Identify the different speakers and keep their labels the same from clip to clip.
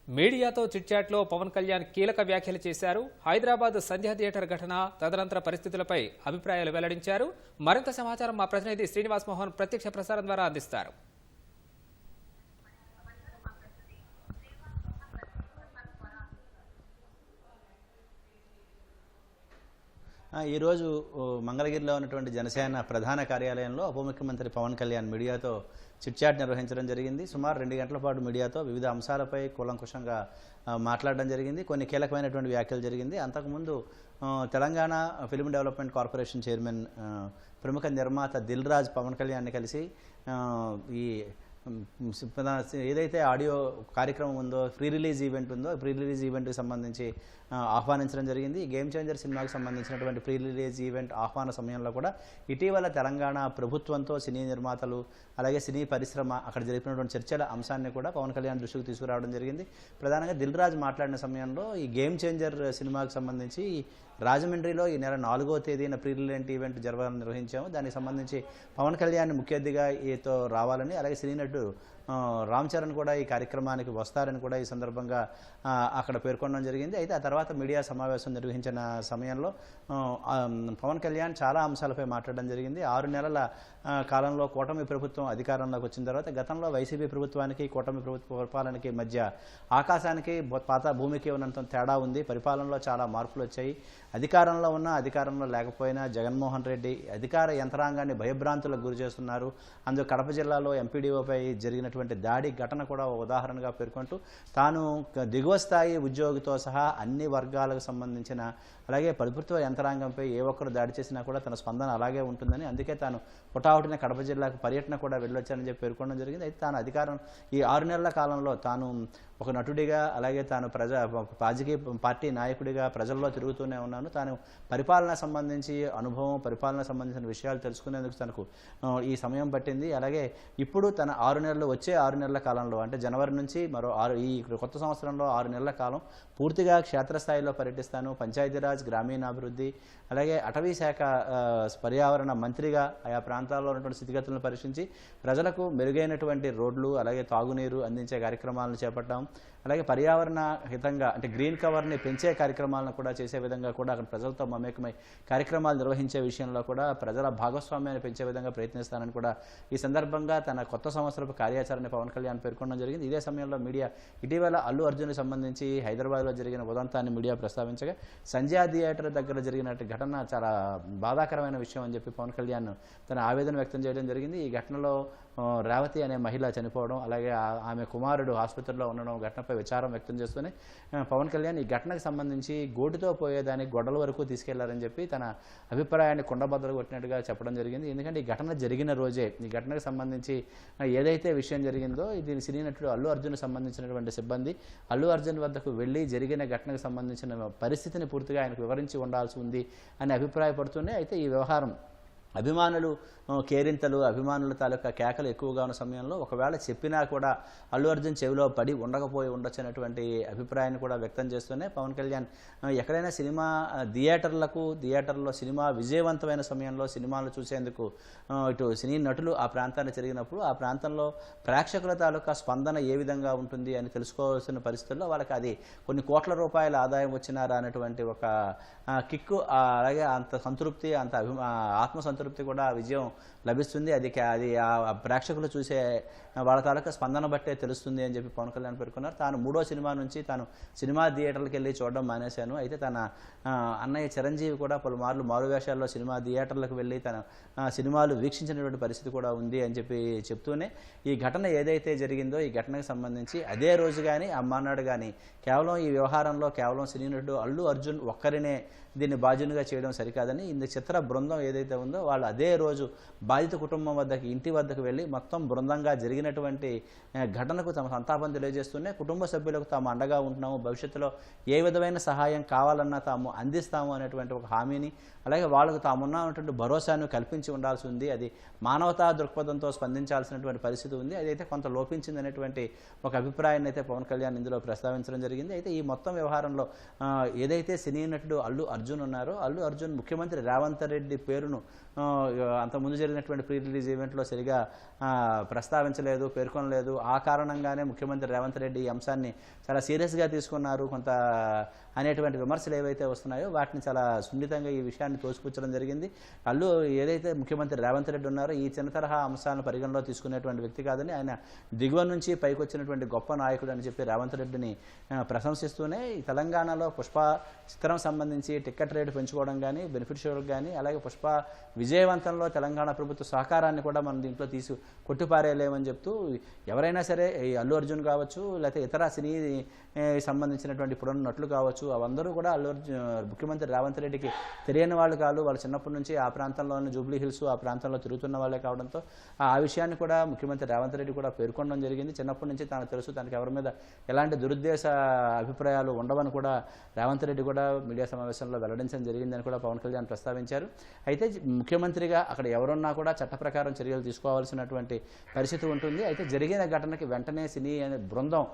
Speaker 1: మీడియాతో చిట్చాట్లో పవన్ కళ్యాణ్ కీలక వ్యాఖ్యలు చేశారు. హైదరాబాద్ సంధ్య థియేటర్ ఘటన తదనంతర పరిస్థితులపై అభిప్రాయాలు వెల్లడించారు. మరింత సమాచారం మా ప్రతినిధి శ్రీనివాస్ మోహన్ ప్రత్యక్ష ప్రసారం ద్వారా అందిస్తారు.
Speaker 2: ఈరోజు మంగళగిరిలో ఉన్నటువంటి జనసేన ప్రధాన కార్యాలయంలో ఉప ముఖ్యమంత్రి పవన్ కళ్యాణ్ మీడియాతో చిట్చాట్ నిర్వహించడం జరిగింది. సుమారు 2 గంటల పాటు మీడియాతో వివిధ అంశాలపై కూలంకుషంగా మాట్లాడడం జరిగింది. కొన్ని కీలకమైనటువంటి వ్యాఖ్యలు జరిగింది. అంతకుముందు Telangana film development corporation chairman ప్రముఖ నిర్మాత దిల్ రాజు పవన్ కళ్యాణ్ని కలిసి ఈ ఏదైతే ఆడియో కార్యక్రమం ఉందో, ప్రీ రిలీజ్ ఈవెంట్ ఉందో, ప్రీ రిలీజ్ ఈవెంట్కి సంబంధించి ఆహ్వానించడం జరిగింది. గేమ్ చేంజర్ సినిమాకి సంబంధించినటువంటి ప్రీ రిలీజ్ ఈవెంట్ ఆహ్వాన సమయంలో కూడా ఇటీవల తెలంగాణ ప్రభుత్వంతో సినీ నిర్మాతలు అలాగే సినీ పరిశ్రమ అక్కడ జరిపినటువంటి చర్చల అంశాన్ని కూడా పవన్ కళ్యాణ్ దృష్టికి తీసుకురావడం జరిగింది. ప్రధానంగా దిల్ రాజు మాట్లాడిన సమయంలో ఈ గేమ్ చేంజర్ సినిమాకి సంబంధించి రాజమండ్రిలో ఈ నెల 4వ తేదీన ప్రీ రిలీజ్ ఈవెంట్ నిర్వహించాము. దానికి సంబంధించి పవన్ కళ్యాణ్ ముఖ్య అతిథిగా ఈతో రావాలని, అలాగే సినీ నటుడు రామ్ చరణ్ కూడా ఈ కార్యక్రమానికి వస్తారని కూడా ఈ సందర్భంగా అక్కడ పేర్కొనడం జరిగింది. అయితే ఆ తర్వాత మీడియా సమావేశం నిర్వహించిన సమయంలో పవన్ కళ్యాణ్ చాలా అంశాలపై మాట్లాడడం జరిగింది. 6 నెలల కాలంలో కూటమి ప్రభుత్వం అధికారంలోకి వచ్చిన తర్వాత గతంలో వైసీపీ ప్రభుత్వానికి కూటమి ప్రభుత్వ పరిపాలనకి మధ్య ఆకాశానికి పాత భూమికి ఉన్నంత తేడా ఉంది. పరిపాలనలో చాలా మార్పులు వచ్చాయి. అధికారంలో ఉన్నా అధికారంలో లేకపోయినా జగన్మోహన్ రెడ్డి అధికార యంత్రాంగాన్ని భయభ్రాంతులకు గురి చేస్తున్నారు. అందులో కడప జిల్లాలో ఎంపీడీఓపై జరిగినటువంటి దాడి ఘటన కూడా ఉదాహరణగా పేర్కొంటూ తాను దిగువ స్థాయి ఉద్యోగితో సహా అన్ని వర్గాలకు సంబంధించిన అలాగే ప్రభుత్వ యంత్రాంగంపై ఏ ఒక్కరు దాడి చేసినా కూడా తన స్పందన అలాగే ఉంటుందని, అందుకే తాను పుటావుటిన కడప జిల్లాకు పర్యటన కూడా వెళ్ళొచ్చానని చెప్పి పేర్కొనడం జరిగింది. అయితే తాను అధికారం ఈ 6 నెలల కాలంలో తాను ఒక నటుడిగా అలాగే తాను రాజకీయ పార్టీ నాయకుడిగా ప్రజల్లో తిరుగుతూనే ఉన్నాను. తాను పరిపాలన సంబంధించి అనుభవం, పరిపాలన సంబంధించిన విషయాలు తెలుసుకునేందుకు తనకు ఈ సమయం పట్టింది. అలాగే ఇప్పుడు తన 6 నెలలు వచ్చే 6 నెలల కాలంలో అంటే జనవరి నుంచి మరో ఈ కొత్త సంవత్సరంలో 6 నెలల కాలం పూర్తిగా క్షేత్రస్థాయిలో పర్యటిస్తాను. పంచాయతీరాజ్, గ్రామీణాభివృద్ధి అలాగే అటవీ శాఖ పర్యావరణ మంత్రిగా ఆయా ప్రాంతాల్లో ఉన్నటువంటి స్థితిగతులను పరీక్షించి ప్రజలకు మెరుగైనటువంటి రోడ్లు అలాగే తాగునీరు అందించే కార్యక్రమాలను చేపట్టాం. అలాగే పర్యావరణ హితంగా అంటే గ్రీన్ కవర్ని పెంచే కార్యక్రమాలను కూడా చేసే విధంగా కూడా అక్కడ ప్రజలతో మమేకమై కార్యక్రమాలు నిర్వహించే విషయంలో కూడా ప్రజల భాగస్వామ్యాన్ని పెంచే విధంగా ప్రయత్నిస్తానని కూడా ఈ సందర్భంగా తన కొత్త సంవత్సరపు కార్యాచరణ పవన్ కళ్యాణ్ పేర్కొనడం జరిగింది. ఇదే సమయంలో మీడియా ఇటీవల అల్లు అర్జున్కి సంబంధించి హైదరాబాద్లో జరిగిన ఉదంతాన్ని మీడియా ప్రస్తావించగా సంధ్య థియేటర్ దగ్గర జరిగిన ఘటన చాలా బాధాకరమైన విషయం అని చెప్పి పవన్ కళ్యాణ్ తన ఆవేదన వ్యక్తం చేయడం జరిగింది. ఈ ఘటనలో రేవతి అనే మహిళ చనిపోవడం అలాగే ఆమె కుమారుడు ఆసుపత్రిలో ఉండడం ఘటనపై విచారం వ్యక్తం చేస్తూనే పవన్ కళ్యాణ్ ఈ ఘటనకు సంబంధించి గోటితో పోయేదానికి గొడవల వరకు తీసుకెళ్లారని చెప్పి తన అభిప్రాయాన్ని కుండబద్దలు కొట్టినట్టుగా చెప్పడం జరిగింది. ఎందుకంటే ఈ ఘటన జరిగిన రోజే ఈ ఘటనకు సంబంధించి ఏదైతే విషయం జరిగిందో ఇది సినీ నటుడు అల్లు అర్జున్కి సంబంధించినటువంటి సిబ్బంది అల్లు అర్జున్ వద్దకు వెళ్ళి జరిగిన ఘటనకు సంబంధించిన పరిస్థితిని పూర్తిగా ఆయనకు వివరించి ఉండాల్సి ఉంది అని అభిప్రాయపడుతూనే అయితే ఈ వ్యవహారం అభిమానులు కేరింతలు అభిమానుల తాలూకా కేకలు ఎక్కువగా ఉన్న సమయంలో ఒకవేళ చెప్పినా కూడా అల్లు అర్జున్ చెవిలో పడి ఉండకపోయి ఉండొచ్చు అనేటువంటి అభిప్రాయాన్ని కూడా వ్యక్తం చేస్తూనే పవన్ కళ్యాణ్ ఎక్కడైనా సినిమా థియేటర్లో సినిమా విజయవంతమైన సమయంలో సినిమాలు చూసేందుకు ఇటు సినీ నటులు ఆ ప్రాంతాన్ని జరిగినప్పుడు ఆ ప్రాంతంలో ప్రేక్షకుల తాలూకా స్పందన ఏ విధంగా ఉంటుంది అని తెలుసుకోవాల్సిన పరిస్థితుల్లో వాళ్ళకి అది కొన్ని కోట్ల రూపాయల ఆదాయం వచ్చినారా అనేటువంటి ఒక కిక్కు అలాగే అంత సంతృప్తి అంత ఆత్మసంతృప్తి కూడా విజయం లభిస్తుంది. అది ప్రేక్షకులు చూసే వాళ్ళ తాలూకా స్పందన బట్టే తెలుస్తుంది అని చెప్పి పవన్ కళ్యాణ్ పేర్కొన్నారు. తాను 3వ సినిమా నుంచి తాను సినిమా థియేటర్లకు వెళ్ళి చూడడం మానేశాను. అయితే తన అన్నయ్య చిరంజీవి కూడా పలుమార్లు మారువేషాల్లో సినిమా థియేటర్లకు వెళ్ళి తన సినిమాలు వీక్షించినటువంటి పరిస్థితి కూడా ఉంది అని చెప్పి చెప్తూనే ఈ ఘటన ఏదైతే జరిగిందో ఈ ఘటనకు సంబంధించి అదే రోజు కానీ అమ్మానాడు కానీ కేవలం ఈ వ్యవహారంలో కేవలం సినీ నటుడు అల్లు అర్జున్ ఒక్కరినే దీన్ని బాధ్యునిగా చేయడం సరికాదని ఇంత చిత్ర బృందం ఏదైతే ఉందో వాళ్ళు అదే రోజు బాధిత కుటుంబం వద్దకు ఇంటి వద్దకు వెళ్ళి మొత్తం బృందంగా జరిగినటువంటి ఘటనకు తమ సంతాపం తెలియజేస్తూనే కుటుంబ సభ్యులకు తాము అండగా ఉంటున్నాము, భవిష్యత్తులో ఏ విధమైన సహాయం కావాలన్నా తాము అందిస్తాము అనేటువంటి ఒక హామీని అలాగే వాళ్ళకు తామున్నటువంటి భరోసాను కల్పించి ఉండాల్సి ఉంది. అది మానవతా దృక్పథంతో స్పందించాల్సినటువంటి పరిస్థితి ఉంది. అదైతే కొంత లోపించింది అనేటువంటి ఒక అభిప్రాయాన్ని అయితే పవన్ కళ్యాణ్ ఇందులో ప్రస్తావించడం జరిగింది. అయితే ఈ మొత్తం వ్యవహారంలో ఏదైతే సినీ నటుడు అల్లు అర్జున్ ఉన్నారో అల్లు అర్జున్ ముఖ్యమంత్రి రేవంత్ రెడ్డి పేరును అంతకుముందు జరిగినటువంటి ప్రీ రిలీజ్ ఈవెంట్లో సరిగా ప్రస్తావించలేదు, పేర్కొనలేదు. ఆ కారణంగానే ముఖ్యమంత్రి రేవంత్ రెడ్డి ఈ అంశాన్ని చాలా సీరియస్గా తీసుకున్నారు కొంత అనేటువంటి విమర్శలు ఏవైతే వస్తున్నాయో వాటిని చాలా సున్నితంగా ఈ విషయాన్ని తోసిపుచ్చడం జరిగింది. ఏదైతే ముఖ్యమంత్రి రేవంత్ రెడ్డి ఉన్నారో ఈ చిన్న తరహా అంశాలను పరిగణలో తీసుకునేటువంటి వ్యక్తి కాదని, ఆయన దిగువ నుంచి పైకి వచ్చినటువంటి గొప్ప నాయకుడు అని చెప్పి రేవంత్ రెడ్డిని ప్రశంసిస్తూనే ఈ తెలంగాణలో పుష్ప చిత్రం సంబంధించి టికెట్ రేటు పెంచుకోవడం కానీ, బెనిఫిట్ షోలకు కానీ, అలాగే పుష్ప విజయవంతంలో తెలంగాణ ప్రభుత్వ సహకారాన్ని కూడా మనం దీంట్లో కొట్టిపారేయలేమని చెప్తూ ఎవరైనా సరే ఈ అల్లు అర్జున్ కావచ్చు, లేకపోతే ఇతర సినీ సంబంధించినటువంటి ఇప్పుడున్న నటులు కావచ్చు, అవందరూ కూడా ముఖ్యమంత్రి రేవంత్ రెడ్డికి తెలియని వాళ్ళు కాదు. వాళ్ళు చిన్నప్పటి నుంచి ఆ ప్రాంతంలోని జూబ్లీ హిల్స్ ఆ ప్రాంతంలో తిరుగుతున్న వాళ్ళే కావడంతో ఆ విషయాన్ని కూడా ముఖ్యమంత్రి రేవంత్ రెడ్డి కూడా పేర్కొనడం జరిగింది. చిన్నప్పటి నుంచి తనకు తెలుసు, తనకు ఎవరి మీద ఎలాంటి దురుద్దేశ అభిప్రాయాలు ఉండవని కూడా రేవంత్ రెడ్డి కూడా మీడియా సమావేశంలో వెల్లడించడం జరిగిందని కూడా పవన్ కళ్యాణ్ ప్రస్తావించారు. అయితే ముఖ్యమంత్రిగా అక్కడ ఎవరున్నా కూడా చట్ట ప్రకారం చర్యలు తీసుకోవాల్సినటువంటి పరిస్థితి ఉంటుంది. అయితే జరిగిన ఘటనకి వెంటనే సినీ అనే బృందం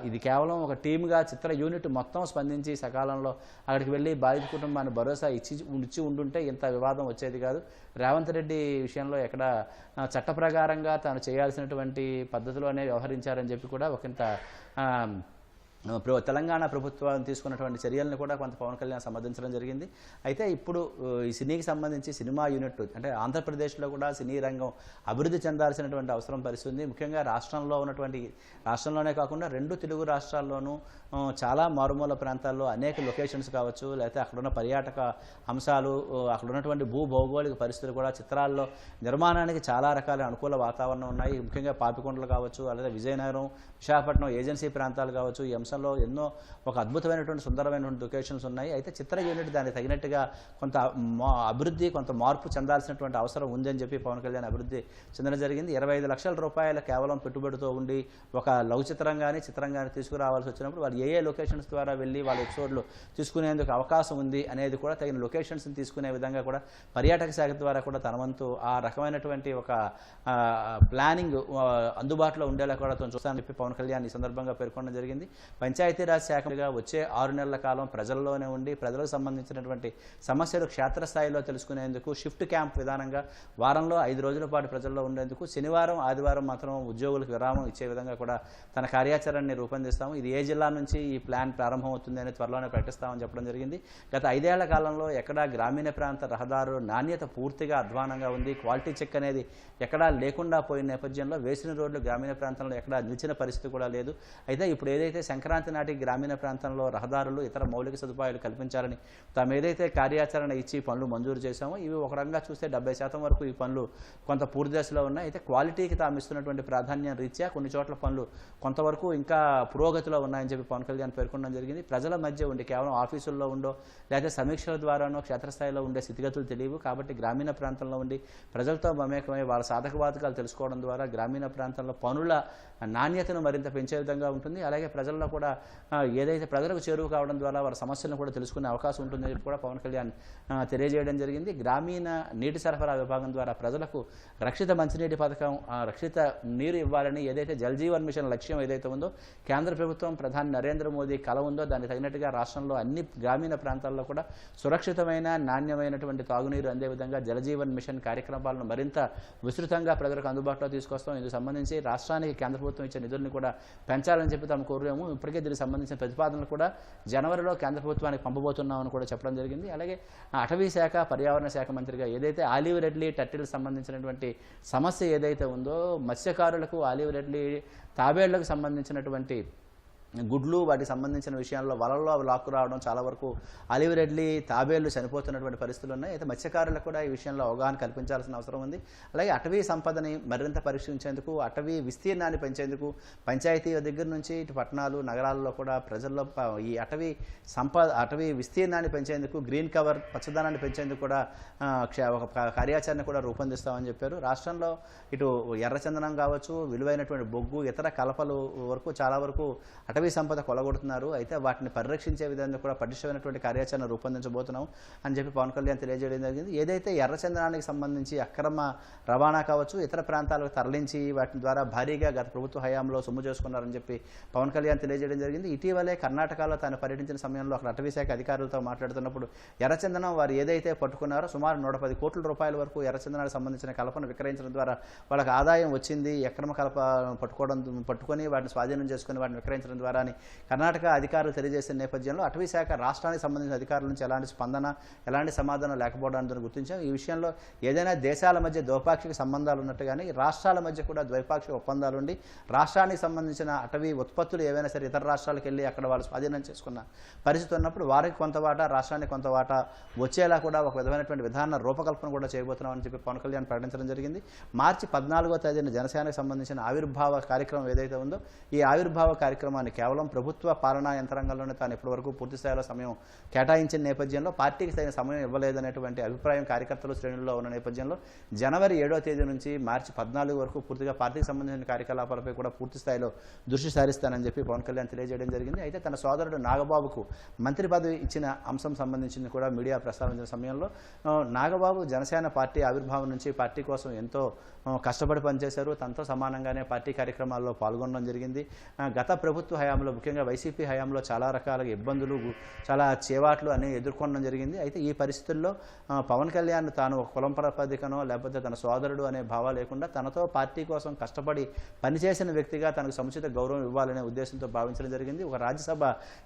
Speaker 2: ఇది కేవలం ఒక టీమ్గా చిత్ర యూనిట్ మొత్తం స్పందించి సకాలంలో అక్కడికి వెళ్ళి బాధిత కుటుంబాన్ని భరోసా ఇచ్చి ఉండుంటే ఇంత వివాదం వచ్చేది కాదు. రేవంత్ రెడ్డి విషయంలో ఎక్కడ చట్ట ప్రకారంగా తాను చేయాల్సినటువంటి పద్ధతిలోనే వ్యవహరించారని చెప్పి కూడా ఒకంత తెలంగాణ ప్రభుత్వం తీసుకున్నటువంటి చర్యలను కూడా కొంత పవన్ కళ్యాణ్ సమర్థించడం జరిగింది. అయితే ఇప్పుడు ఈ సినీకి సంబంధించి సినిమా యూనిట్ అంటే ఆంధ్రప్రదేశ్లో కూడా సినీ రంగం అభివృద్ధి చెందాల్సినటువంటి అవసరం పరిస్థితుంది. ముఖ్యంగా రాష్ట్రంలోనే కాకుండా 2 తెలుగు రాష్ట్రాల్లోనూ చాలా మారుమూల ప్రాంతాల్లో అనేక లొకేషన్స్ కావచ్చు, లేకపోతే అక్కడున్న పర్యాటక అంశాలు, అక్కడ ఉన్నటువంటి భౌగోళిక పరిస్థితులు కూడా చిత్రాల్లో నిర్మాణానికి చాలా రకాల అనుకూల వాతావరణం ఉన్నాయి. ముఖ్యంగా పాపికొండలు కావచ్చు, అలాగే విజయనగరం, విశాఖపట్నం ఏజెన్సీ ప్రాంతాలు కావచ్చు, ఈ అంశంలో ఎన్నో ఒక అద్భుతమైనటువంటి సుందరమైనటువంటి లొకేషన్స్ ఉన్నాయి. అయితే చిత్ర యూనిట్ దానికి తగినట్టుగా కొంత అభివృద్ధి, కొంత మార్పు చెందాల్సినటువంటి అవసరం ఉందని చెప్పి పవన్ కళ్యాణ్ అభివృద్ధి చెందడం జరిగింది. 25 లక్షల రూపాయల కేవలం పెట్టుబడితో ఉండి ఒక లఘు చిత్రం కానీ తీసుకురావాల్సి వచ్చినప్పుడు వాళ్ళు ఏ లొకేషన్స్ ద్వారా వెళ్ళి వాళ్ళ ఎపిసోడ్లు తీసుకునేందుకు అవకాశం ఉంది అనేది కూడా తగిన లొకేషన్స్ని తీసుకునే విధంగా కూడా పర్యాటక శాఖ ద్వారా కూడా తన వంతు ఆ రకమైనటువంటి ఒక ప్లానింగ్ అందుబాటులో ఉండేలా కూడా చూస్తానని చెప్పి పవన్ కళ్యాణ్ ఈ సందర్భంగా పేర్కొనడం జరిగింది. పంచాయతీరాజ్ శాఖగా వచ్చే 6 నెలల కాలం ప్రజల్లోనే ఉండి ప్రజలకు సంబంధించినటువంటి సమస్యలు క్షేత్రస్థాయిలో తెలుసుకునేందుకు షిఫ్ట్ క్యాంప్ విధానంగా వారంలో 5 రోజుల పాటు ప్రజల్లో ఉండేందుకు శనివారం, ఆదివారం మాత్రం ఉద్యోగులకు విరామం ఇచ్చే విధంగా కూడా తన కార్యాచరణని రూపొందిస్తాము. ఇది ఏ జిల్లా నుంచి ఈ ప్లాన్ ప్రారంభమవుతుంది అని త్వరలోనే ప్రకటిస్తామని చెప్పడం జరిగింది. గత 5 ఏళ్ల కాలంలో ఎక్కడా గ్రామీణ ప్రాంత రహదారుల నాణ్యత పూర్తిగా అధ్వానంగా ఉంది. క్వాలిటీ చెక్ అనేది ఎక్కడా లేకుండా పోయిన నేపథ్యంలో వేసిన రోడ్లు గ్రామీణ ప్రాంతంలో ఎక్కడా నిలిచిన పరిస్థితి కూడా లేదు. అయితే ఇప్పుడు ఏదైతే సంక్రాంతి నాటి గ్రామీణ ప్రాంతంలో రహదారులు, ఇతర మౌలిక సదుపాయాలు కల్పించాలని తాము ఏదైతే కార్యాచరణ ఇచ్చి పనులు మంజూరు చేశామో ఇవి ఒక రకంగా చూస్తే 70% వరకు ఈ పనులు కొంత పూర్తి దశలో ఉన్నాయి. అయితే క్వాలిటీకి తాము ఇస్తున్నటువంటి ప్రాధాన్యం రీత్యా కొన్ని చోట్ల పనులు కొంతవరకు ఇంకా పురోగతిలో ఉన్నాయని చెప్పి పవన్ కళ్యాణ్ పేర్కొనడం జరిగింది. ప్రజల మధ్య ఉండి కేవలం ఆఫీసుల్లో ఉండో లేకపోతే సమీక్షల ద్వారానో క్షేత్రస్థాయిలో ఉండే స్థితిగతులు తెలియవు. కాబట్టి గ్రామీణ ప్రాంతంలో ఉండి ప్రజలతో మమేకమై వాళ్ళ సాధకబాధకాలు తెలుసుకోవడం ద్వారా గ్రామీణ ప్రాంతంలో పనుల నాణ్యతను మరింత పెంచే విధంగా ఉంటుంది. అలాగే ప్రజల్లో కూడా ఏదైతే ప్రజలకు చేరువ కావడం ద్వారా వారి సమస్యలను కూడా తెలుసుకునే అవకాశం ఉంటుందని చెప్పి కూడా పవన్ కళ్యాణ్ తెలియజేయడం జరిగింది. గ్రామీణ నీటి సరఫరా విభాగం ద్వారా ప్రజలకు రక్షిత మంచినీటి పథకం, రక్షిత నీరు ఇవ్వాలని ఏదైతే జల్ జీవన్ మిషన్ లక్ష్యం ఏదైతే ఉందో కేంద్ర ప్రభుత్వం ప్రధాని నరేంద్ర మోదీ కల ఉందో దానికి తగినట్టుగా రాష్ట్రంలో అన్ని గ్రామీణ ప్రాంతాల్లో కూడా సురక్షితమైన నాణ్యమైనటువంటి తాగునీరు అందే విధంగా జలజీవన్ మిషన్ కార్యక్రమాలను మరింత విస్తృతంగా ప్రజలకు అందుబాటులో తీసుకొస్తాం. ఇందుకు సంబంధించి రాష్ట్రానికి కేంద్ర ప్రభుత్వం ఇచ్చే నిధులను కూడా పెంచాలని చెప్పి తాము కోరాము. ఇప్పటికే దీనికి సంబంధించిన ప్రతిపాదనలు కూడా జనవరిలో కేంద్ర ప్రభుత్వానికి పంపబోతున్నామని కూడా చెప్పడం జరిగింది. అలాగే అటవీ శాఖ, పర్యావరణ శాఖ మంత్రిగా ఏదైతే ఆలివ్ రెడ్లీ టర్టిల్ సంబంధించినటువంటి సమస్య ఏదైతే ఉందో మత్స్యకారులకు ఆలివ్ రెడ్లీ తాబేళ్లకు సంబంధించినటువంటి గుడ్లు వాటికి సంబంధించిన విషయాల్లో వలల్లో అవి లాక్కు రావడం, చాలా వరకు ఆలివ్ రెడ్లీ తాబేళ్లు చనిపోతున్నటువంటి పరిస్థితులు ఉన్నాయి. అయితే మత్స్యకారులకు కూడా ఈ విషయంలో అవగాహన కల్పించాల్సిన అవసరం ఉంది. అలాగే అటవీ సంపదని మరింత పరీక్షించేందుకు, అటవీ విస్తీర్ణాన్ని పెంచేందుకు పంచాయతీ దగ్గర నుంచి ఇటు పట్టణాలు, నగరాల్లో కూడా ప్రజల్లో ఈ అటవీ విస్తీర్ణాన్ని పెంచేందుకు, గ్రీన్ కవర్ పచ్చదనాన్ని పెంచేందుకు కూడా ఒక కార్యాచరణ కూడా రూపొందిస్తామని చెప్పారు. రాష్ట్రంలో ఇటు ఎర్రచందనం కావచ్చు, విలువైనటువంటి బొగ్గు, ఇతర కలపలు వరకు చాలా వరకు అటవీ అటవీ సంపద కొలగొడుతున్నారు, అయితే వాటిని పరిరక్షించే విధంగా కూడా పటిష్టమైనటువంటి కార్యాచరణ రూపొందించబోతున్నాం అని చెప్పి పవన్ కళ్యాణ్ తెలియజేయడం జరిగింది. ఏదైతే ఎర్రచందనానికి సంబంధించి అక్రమ రవాణా కావచ్చు, ఇతర ప్రాంతాలకు తరలించి వాటి ద్వారా భారీగా గత ప్రభుత్వ హయాంలో సొమ్ము చేసుకున్నారని చెప్పి పవన్ కళ్యాణ్ తెలియజేయడం జరిగింది. ఇటీవలే కర్ణాటకలో తాను పర్యటించిన సమయంలో అక్కడ అటవీ శాఖ అధికారులతో మాట్లాడుతున్నప్పుడు ఎర్రచందనం వారు ఏదైతే పట్టుకున్నారో సుమారు 110 కోట్ల రూపాయల వరకు ఎర్రచందనానికి సంబంధించిన కలపను విక్రయించడం ద్వారా వాళ్ళకి ఆదాయం వచ్చింది. అక్రమ కలప పట్టుకొని వాటిని స్వాధీనం చేసుకుని వాటిని విక్రయించడం ద్వారా అని కర్ణాటక అధికారులు తెలియజేసిన నేపథ్యంలో అటవీ శాఖ రాష్ట్రానికి సంబంధించిన అధికారుల నుంచి ఎలాంటి స్పందన, ఎలాంటి సమాధానం లేకపోవడానికి గుర్తించాం. ఈ విషయంలో ఏదైనా దేశాల మధ్య ద్వైపాక్షిక సంబంధాలు ఉన్నట్టుగానే రాష్ట్రాల మధ్య కూడా ద్వైపాక్షిక ఒప్పందాలు ఉండి రాష్ట్రానికి సంబంధించిన అటవీ ఉత్పత్తులు ఏవైనా సరే ఇతర రాష్ట్రాలకు వెళ్ళి అక్కడ వాళ్ళు స్వాధీనం చేసుకున్న పరిస్థితి ఉన్నప్పుడు వారికి కొంత వాటా, రాష్ట్రానికి కొంత వాటా వచ్చేలా కూడా ఒక విధమైనటువంటి విధాన రూపకల్పన కూడా చేయబోతున్నామని చెప్పి పవన్ కళ్యాణ్ ప్రకటించడం జరిగింది. మార్చి 14వ తేదీన జనసేనకు సంబంధించిన ఆవిర్భావ కార్యక్రమం ఏదైతే ఉందో ఈ ఆవిర్భావ కార్యక్రమాన్ని కేవలం ప్రభుత్వ పాలనా యంత్రాంగంలోనే తాను ఇప్పటివరకు పూర్తి స్థాయిలో సమయం కేటాయించిన నేపథ్యంలో పార్టీకి తగిన సమయం ఇవ్వలేదనేటువంటి అభిప్రాయం కార్యకర్తలు శ్రేణుల్లో ఉన్న నేపథ్యంలో జనవరి 7వ తేదీ నుంచి మార్చి 14 వరకు పూర్తిగా పార్టీకి సంబంధించిన కార్యకలాపాలపై కూడా పూర్తి స్థాయిలో దృష్టి సారిస్తానని చెప్పి పవన్ కళ్యాణ్ తెలియజేయడం జరిగింది. అయితే తన సోదరుడు నాగబాబుకు మంత్రి పదవి ఇచ్చిన అంశం సంబంధించింది కూడా మీడియా ప్రస్తావించిన సమయంలో నాగబాబు జనసేన పార్టీ ఆవిర్భావం నుంచి పార్టీ కోసం ఎంతో కష్టపడి పనిచేశారు. తనతో సమానంగానే పార్టీ కార్యక్రమాల్లో పాల్గొనడం జరిగింది. గత ప్రభుత్వ హయాంలో ముఖ్యంగా వైసీపీ హయాంలో చాలా రకాల ఇబ్బందులు, చాలా చేవాట్లు అనేవి ఎదుర్కొనడం జరిగింది. అయితే ఈ పరిస్థితుల్లో పవన్ కళ్యాణ్ తాను ఒక కులం ప్రాతిపదికనో లేకపోతే తన సోదరుడు అనే భావం లేకుండా తనతో పార్టీ కోసం కష్టపడి పనిచేసిన వ్యక్తిగా తనకు సముచిత గౌరవం ఇవ్వాలనే ఉద్దేశంతో భావించడం జరిగింది. ఒక రాజ్యసభ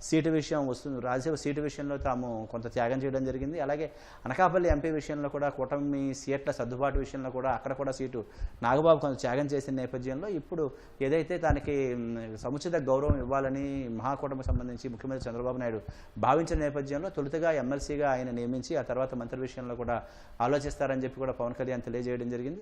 Speaker 2: సీటు విషయం వస్తుంది, రాజ్యసభ సీటు విషయంలో తాము కొంత త్యాగం చేయడం జరిగింది. అలాగే అనకాపల్లి ఎంపీ విషయంలో కూడా కూటమి సీట్ల సర్దుబాటు విషయంలో కూడా అక్కడ కూడా సీటు నాగబాబు కొంత త్యాగం చేసిన నేపథ్యంలో ఇప్పుడు ఏదైతే దానికి సముచిత గౌరవం ఇవ్వాలని మహాకూటమికి సంబంధించి ముఖ్యమంత్రి చంద్రబాబు నాయుడు భావించిన నేపథ్యంలో తొలుతగా ఎమ్మెల్సీగా ఆయన నియమించి ఆ తర్వాత మంత్రి విషయంలో కూడా ఆలోచిస్తారని చెప్పి కూడా పవన్ కళ్యాణ్ తెలియజేయడం జరిగింది.